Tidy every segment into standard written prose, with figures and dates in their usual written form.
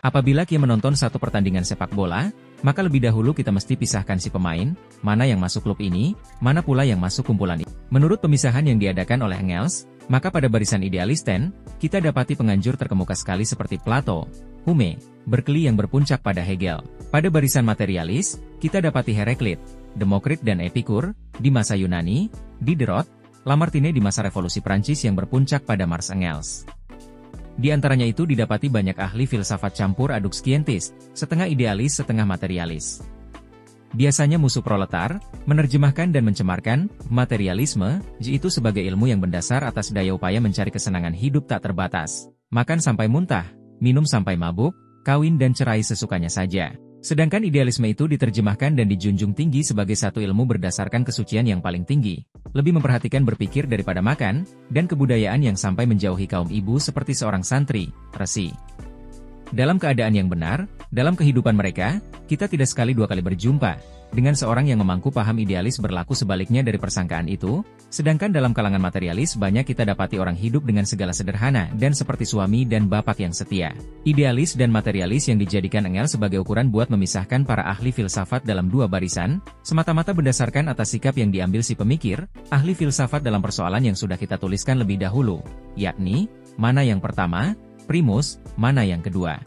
Apabila kita menonton satu pertandingan sepak bola, maka lebih dahulu kita mesti pisahkan si pemain, mana yang masuk klub ini, mana pula yang masuk kumpulan ini. Menurut pemisahan yang diadakan oleh Engels, maka pada barisan idealisten, kita dapati penganjur terkemuka sekali seperti Plato, Hume, Berkeley yang berpuncak pada Hegel. Pada barisan materialis, kita dapati Heraklit, Demokrit dan Epikur, di masa Yunani, Diderot, Lamartine di masa revolusi Prancis yang berpuncak pada Marx Engels. Di antaranya itu didapati banyak ahli filsafat campur aduk skientis, setengah idealis setengah materialis. Biasanya musuh proletar, menerjemahkan dan mencemarkan, materialisme, itu sebagai ilmu yang berdasar atas daya upaya mencari kesenangan hidup tak terbatas, makan sampai muntah, minum sampai mabuk, kawin dan cerai sesukanya saja. Sedangkan idealisme itu diterjemahkan dan dijunjung tinggi sebagai satu ilmu berdasarkan kesucian yang paling tinggi, lebih memperhatikan berpikir daripada makan, dan kebudayaan yang sampai menjauhi kaum ibu seperti seorang santri, resi. Dalam keadaan yang benar, dalam kehidupan mereka, kita tidak sekali dua kali berjumpa dengan seorang yang memangku paham idealis berlaku sebaliknya dari persangkaan itu, sedangkan dalam kalangan materialis banyak kita dapati orang hidup dengan segala sederhana dan seperti suami dan bapak yang setia. Idealis dan materialis yang dijadikan Engels sebagai ukuran buat memisahkan para ahli filsafat dalam dua barisan, semata-mata berdasarkan atas sikap yang diambil si pemikir, ahli filsafat dalam persoalan yang sudah kita tuliskan lebih dahulu, yakni, mana yang pertama, primus, mana yang kedua.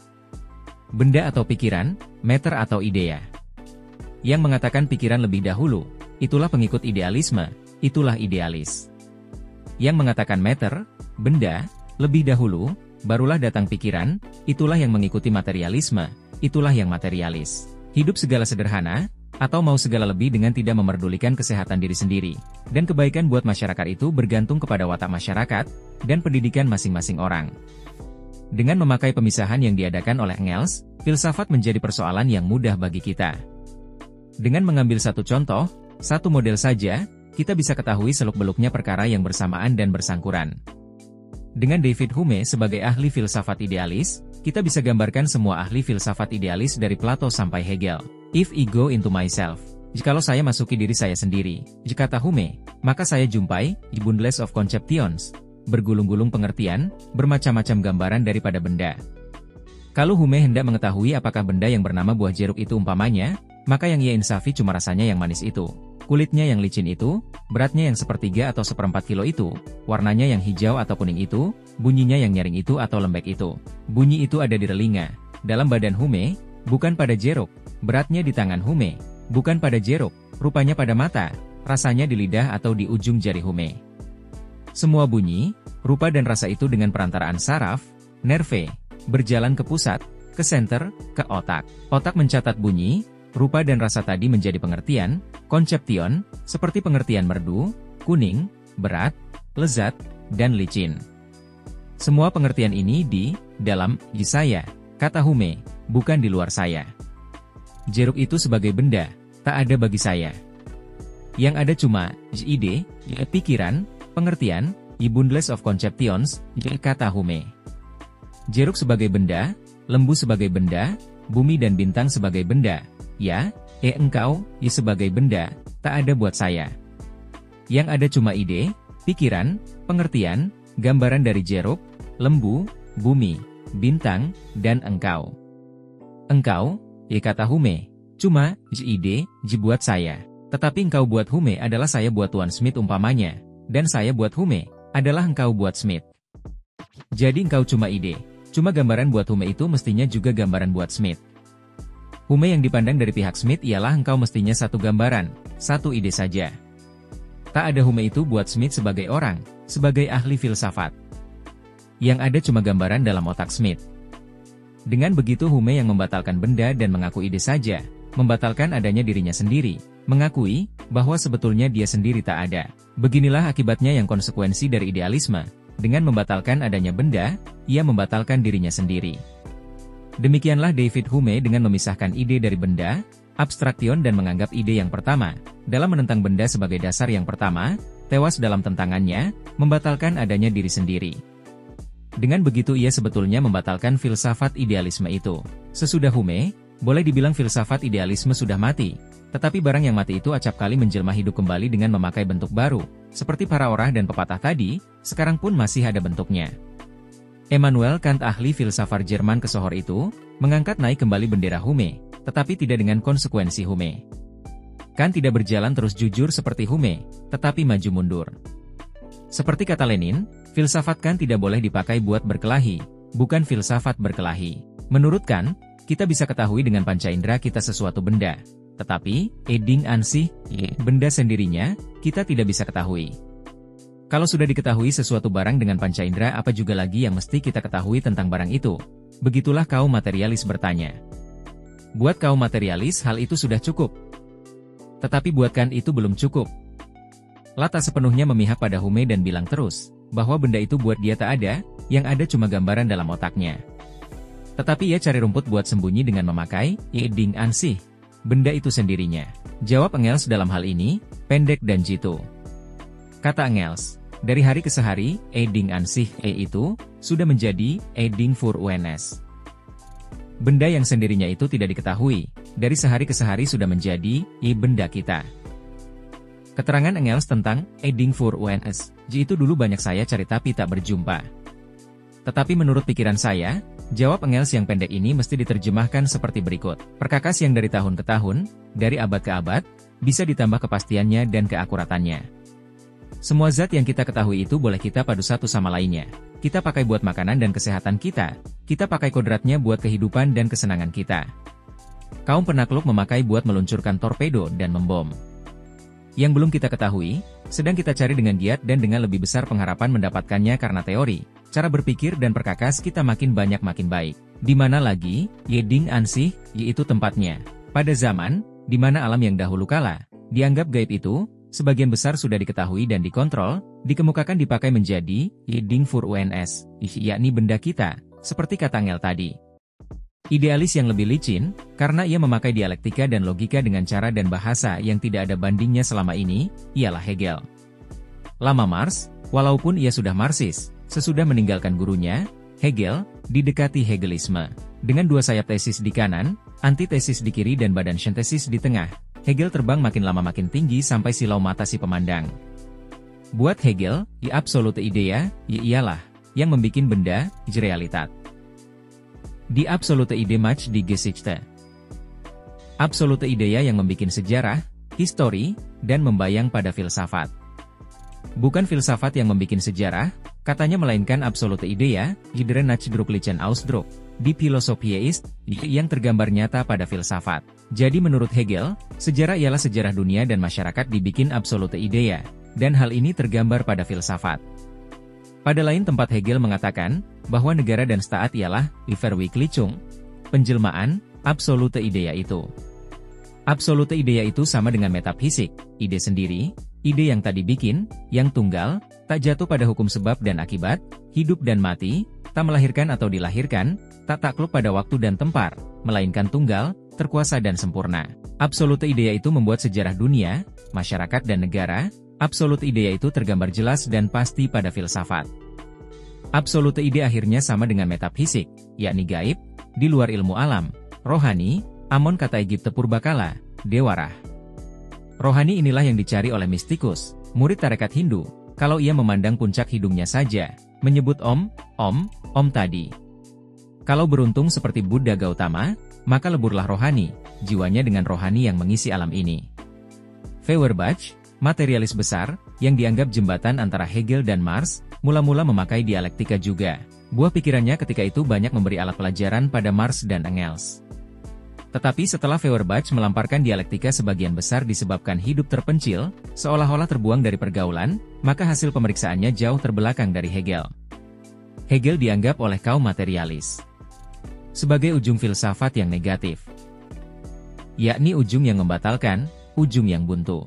Benda atau pikiran, matter atau idea. Yang mengatakan pikiran lebih dahulu, itulah pengikut idealisme, itulah idealis. Yang mengatakan matter, benda, lebih dahulu, barulah datang pikiran, itulah yang mengikuti materialisme, itulah yang materialis. Hidup segala sederhana, atau mau segala lebih dengan tidak memerdulikan kesehatan diri sendiri, dan kebaikan buat masyarakat itu bergantung kepada watak masyarakat, dan pendidikan masing-masing orang. Dengan memakai pemisahan yang diadakan oleh Engels, filsafat menjadi persoalan yang mudah bagi kita. Dengan mengambil satu contoh, satu model saja, kita bisa ketahui seluk-beluknya perkara yang bersamaan dan bersangkuran. Dengan David Hume sebagai ahli filsafat idealis, kita bisa gambarkan semua ahli filsafat idealis dari Plato sampai Hegel. If I go into myself, jikalau saya masuki diri saya sendiri, kata Hume, maka saya jumpai bundles of conceptions, bergulung-gulung pengertian, bermacam-macam gambaran daripada benda. Kalau Hume hendak mengetahui apakah benda yang bernama buah jeruk itu umpamanya, maka yang ia insafi cuma rasanya yang manis itu, kulitnya yang licin itu, beratnya yang sepertiga atau seperempat kilo itu, warnanya yang hijau atau kuning itu, bunyinya yang nyaring itu atau lembek itu. Bunyi itu ada di telinga, dalam badan Hume, bukan pada jeruk, beratnya di tangan Hume, bukan pada jeruk, rupanya pada mata, rasanya di lidah atau di ujung jari Hume. Semua bunyi, rupa dan rasa itu dengan perantaraan saraf, nerve, berjalan ke pusat, ke senter, ke otak. Otak mencatat bunyi, rupa dan rasa tadi menjadi pengertian, conception, seperti pengertian merdu, kuning, berat, lezat, dan licin. Semua pengertian ini di dalam saya, kata Hume, bukan di luar saya. Jeruk itu sebagai benda, tak ada bagi saya. Yang ada cuma ide, pikiran, pengertian, bundles of conceptions, kata Hume. Jeruk sebagai benda, lembu sebagai benda, bumi dan bintang sebagai benda. Ya, engkau, sebagai benda, tak ada buat saya. Yang ada cuma ide, pikiran, pengertian, gambaran dari jeruk, lembu, bumi, bintang, dan engkau. Engkau, kata Hume, cuma, ide, buat saya. Tetapi engkau buat Hume adalah saya buat Tuan Smith umpamanya, dan saya buat Hume, adalah engkau buat Smith. Jadi engkau cuma ide, cuma gambaran buat Hume itu mestinya juga gambaran buat Smith. Hume yang dipandang dari pihak Smith ialah engkau mestinya satu gambaran, satu ide saja. Tak ada Hume itu buat Smith sebagai orang, sebagai ahli filsafat. Yang ada cuma gambaran dalam otak Smith. Dengan begitu Hume yang membatalkan benda dan mengaku ide saja, membatalkan adanya dirinya sendiri, mengakui bahwa sebetulnya dia sendiri tak ada. Beginilah akibatnya yang konsekuensi dari idealisme. Dengan membatalkan adanya benda, ia membatalkan dirinya sendiri. Demikianlah David Hume dengan memisahkan ide dari benda, abstraktion dan menganggap ide yang pertama, dalam menentang benda sebagai dasar yang pertama, tewas dalam tentangannya, membatalkan adanya diri sendiri. Dengan begitu ia sebetulnya membatalkan filsafat idealisme itu. Sesudah Hume, boleh dibilang filsafat idealisme sudah mati, tetapi barang yang mati itu acap kali menjelma hidup kembali dengan memakai bentuk baru, seperti para orah dan pepatah tadi, sekarang pun masih ada bentuknya. Immanuel Kant, ahli filsafat Jerman kesohor itu, mengangkat naik kembali bendera Hume, tetapi tidak dengan konsekuensi Hume. Kant tidak berjalan terus jujur seperti Hume, tetapi maju mundur. Seperti kata Lenin, filsafat Kant tidak boleh dipakai buat berkelahi, bukan filsafat berkelahi. Menurut Kant, kita bisa ketahui dengan panca indera kita sesuatu benda, tetapi, Ding an sich, benda sendirinya, kita tidak bisa ketahui. Kalau sudah diketahui sesuatu barang dengan panca indera, apa juga lagi yang mesti kita ketahui tentang barang itu? Begitulah kaum materialis bertanya. Buat kaum materialis hal itu sudah cukup. Tetapi buat Kant itu belum cukup. Lata sepenuhnya memihak pada Hume dan bilang terus, bahwa benda itu buat dia tak ada, yang ada cuma gambaran dalam otaknya. Tetapi ia cari rumput buat sembunyi dengan memakai, Ding an sich, benda itu sendirinya. Jawab Engels dalam hal ini, pendek dan jitu. Kata Engels, dari hari ke sehari, Ding an sich, itu, sudah menjadi, Ding für uns. Benda yang sendirinya itu tidak diketahui, dari sehari ke sehari sudah menjadi, benda kita. Keterangan Engels tentang, Ding für uns, itu dulu banyak saya cari tapi tak berjumpa. Tetapi menurut pikiran saya, jawab Engels yang pendek ini mesti diterjemahkan seperti berikut. Perkakas yang dari tahun ke tahun, dari abad ke abad, bisa ditambah kepastiannya dan keakuratannya. Semua zat yang kita ketahui itu boleh kita padu satu sama lainnya. Kita pakai buat makanan dan kesehatan kita pakai kodratnya buat kehidupan dan kesenangan kita. Kaum penakluk memakai buat meluncurkan torpedo dan membom. Yang belum kita ketahui, sedang kita cari dengan giat dan dengan lebih besar pengharapan mendapatkannya karena teori, cara berpikir dan perkakas kita makin banyak makin baik. Di mana lagi, Ding an sich, yaitu tempatnya. Pada zaman, di mana alam yang dahulu kala dianggap gaib itu, sebagian besar sudah diketahui dan dikontrol, dikemukakan dipakai menjadi, Ding für uns, yakni benda kita, seperti kata Engels tadi. Idealis yang lebih licin, karena ia memakai dialektika dan logika dengan cara dan bahasa yang tidak ada bandingnya selama ini, ialah Hegel. Lama Marx, walaupun ia sudah Marxis, sesudah meninggalkan gurunya, Hegel, didekati Hegelisme. Dengan dua sayap tesis di kanan, antitesis di kiri dan badan sintesis di tengah, Hegel terbang makin lama makin tinggi sampai silau mata si pemandang. Buat Hegel, absolute idea, ialah, yang membikin benda, Realität. Die absolute Idee macht die Geschichte. Absolute Idea yang membikin sejarah, histori, dan membayang pada filsafat. Bukan filsafat yang membikin sejarah, katanya melainkan absolute Idea, der nachdrücklichen Ausdruck, die Philosophie ist, yang tergambar nyata pada filsafat. Jadi menurut Hegel, sejarah ialah sejarah dunia dan masyarakat dibikin absolute Idea, dan hal ini tergambar pada filsafat. Pada lain tempat Hegel mengatakan, bahwa negara dan staat ialah, Verwirklichung, penjelmaan, absolute Idea itu. Absolute Idea itu sama dengan metafisik, ide sendiri, ide yang tak dibikin, yang tunggal, tak jatuh pada hukum sebab dan akibat, hidup dan mati, tak melahirkan atau dilahirkan, tak takluk pada waktu dan tempat, melainkan tunggal, terkuasa dan sempurna. Absolute Idea itu membuat sejarah dunia, masyarakat dan negara. Absolute Idea itu tergambar jelas dan pasti pada filsafat. Absolute Idea akhirnya sama dengan metafisik, yakni gaib, di luar ilmu alam, rohani, Amon kata Egypte purbakala, dewarah. Rohani inilah yang dicari oleh mistikus, murid tarekat Hindu, kalau ia memandang puncak hidungnya saja, menyebut Om tadi. Kalau beruntung seperti Buddha Gautama, maka leburlah rohani, jiwanya dengan rohani yang mengisi alam ini. Feuerbach, materialis besar, yang dianggap jembatan antara Hegel dan Marx, mula-mula memakai dialektika juga. Buah pikirannya ketika itu banyak memberi alat pelajaran pada Marx dan Engels. Tetapi setelah Feuerbach melamparkan dialektika sebagian besar disebabkan hidup terpencil, seolah-olah terbuang dari pergaulan, maka hasil pemeriksaannya jauh terbelakang dari Hegel. Hegel dianggap oleh kaum materialis sebagai ujung filsafat yang negatif, yakni ujung yang membatalkan, ujung yang buntu.